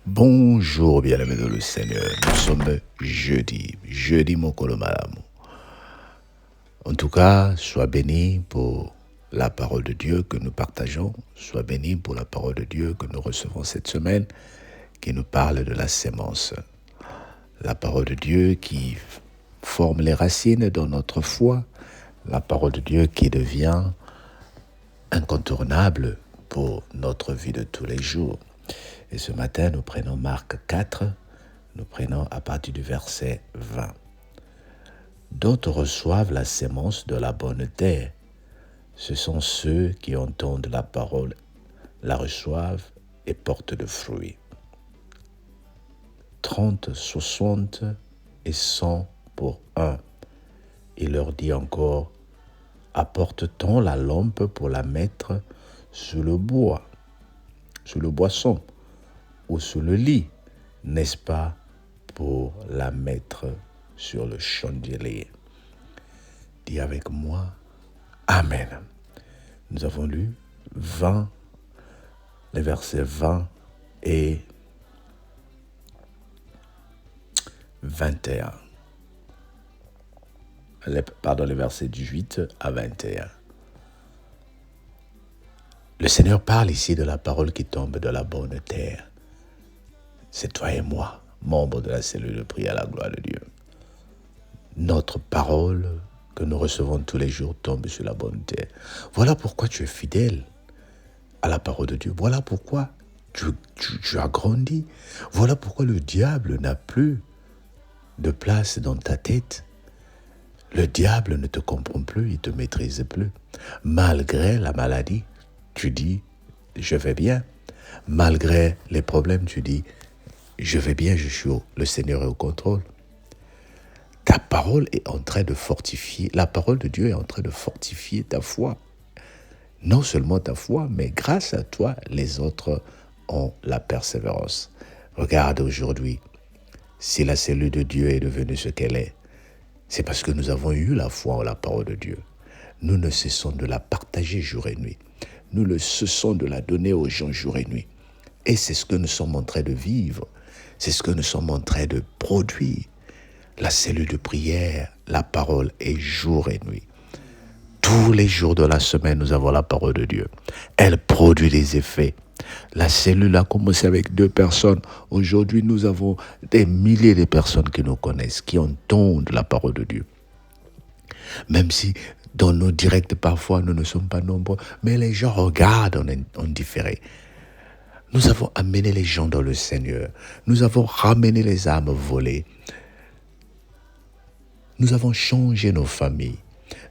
Bonjour bien-aimés dans le Seigneur, nous sommes jeudi mokolo malamu. En tout cas, sois béni pour la parole de Dieu que nous partageons, sois béni pour la parole de Dieu que nous recevons cette semaine, qui nous parle de la sémence. La parole de Dieu qui forme les racines dans notre foi, la parole de Dieu qui devient incontournable pour notre vie de tous les jours. Et ce matin, nous prenons Marc 4, nous prenons à partir du verset 20. D'autres reçoivent la sémence de la bonne terre. Ce sont ceux qui entendent la parole, la reçoivent et portent de fruits. 30, 60 et 100 pour un. Il leur dit encore, apporte-t-on la lampe pour la mettre sous le bois, sous le boisson ou sous le lit, n'est-ce pas, pour la mettre sur le chandelier? Dis avec moi, Amen. Nous avons lu les versets 20 et 21. Les versets 18 à 21. Le Seigneur parle ici de la parole qui tombe de la bonne terre. C'est toi et moi, membres de la cellule de prière à la gloire de Dieu. Notre parole que nous recevons tous les jours tombe sur la bonne terre. Voilà pourquoi tu es fidèle à la parole de Dieu. Voilà pourquoi tu as grandi. Voilà pourquoi le diable n'a plus de place dans ta tête. Le diable ne te comprend plus, il ne te maîtrise plus. Malgré la maladie, tu dis, je vais bien. Malgré les problèmes, tu dis, je vais bien, le Seigneur est au contrôle. Ta parole est en train de fortifier, la parole de Dieu est en train de fortifier ta foi. Non seulement ta foi, mais grâce à toi, les autres ont la persévérance. Regarde aujourd'hui, si la cellule de Dieu est devenue ce qu'elle est, c'est parce que nous avons eu la foi en la parole de Dieu. Nous ne cessons de la partager jour et nuit. Nous ne cessons de la donner aux gens jour et nuit. Et c'est ce que nous sommes en train de vivre. C'est ce que nous sommes en train de produire. La cellule de prière, la parole est jour et nuit. Tous les jours de la semaine, nous avons la parole de Dieu. Elle produit des effets. La cellule a commencé avec 2 personnes. Aujourd'hui, nous avons des milliers de personnes qui nous connaissent, qui entendent la parole de Dieu. Même si dans nos directs, parfois, nous ne sommes pas nombreux, mais les gens regardent en différé. Nous avons amené les gens dans le Seigneur. Nous avons ramené les âmes volées. Nous avons changé nos familles.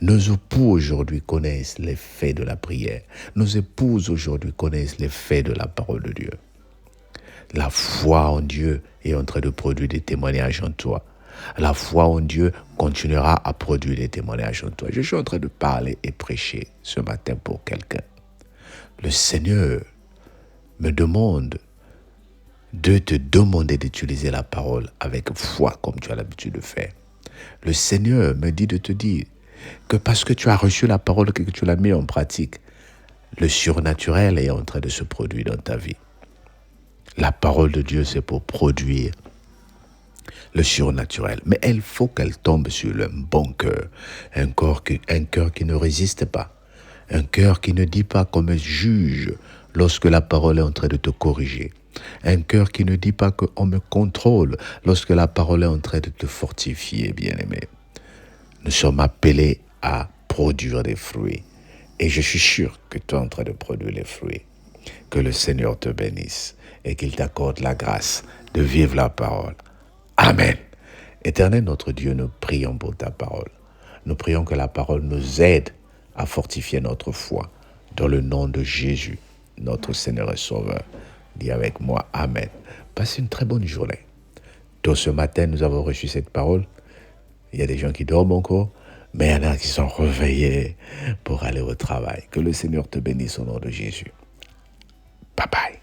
Nos époux aujourd'hui connaissent les faits de la prière. Nos épouses aujourd'hui connaissent les faits de la parole de Dieu. La foi en Dieu est en train de produire des témoignages en toi. La foi en Dieu continuera à produire des témoignages en toi. Je suis en train de parler et prêcher ce matin pour quelqu'un. Le Seigneur me demande de te demander d'utiliser la parole avec foi comme tu as l'habitude de faire. Le Seigneur me dit de te dire que parce que tu as reçu la parole et que tu l'as mis en pratique, le surnaturel est en train de se produire dans ta vie. La parole de Dieu, c'est pour produire le surnaturel. Mais il faut qu'elle tombe sur le bon cœur. Un cœur qui ne résiste pas. Un cœur qui ne dit pas qu'on me juge lorsque la parole est en train de te corriger. Un cœur qui ne dit pas qu'on me contrôle lorsque la parole est en train de te fortifier, bien-aimé. Nous sommes appelés à produire des fruits. Et je suis sûr que tu es en train de produire les fruits. Que le Seigneur te bénisse et qu'il t'accorde la grâce de vivre la parole. Amen. Éternel notre Dieu, nous prions pour ta parole. Nous prions que la parole nous aide à fortifier notre foi. Dans le nom de Jésus, notre Seigneur et Sauveur. Dis avec moi, Amen. Passe une très bonne journée. Tôt ce matin, nous avons reçu cette parole. Il y a des gens qui dorment encore, mais il y en a qui sont réveillés pour aller au travail. Que le Seigneur te bénisse au nom de Jésus. Bye bye.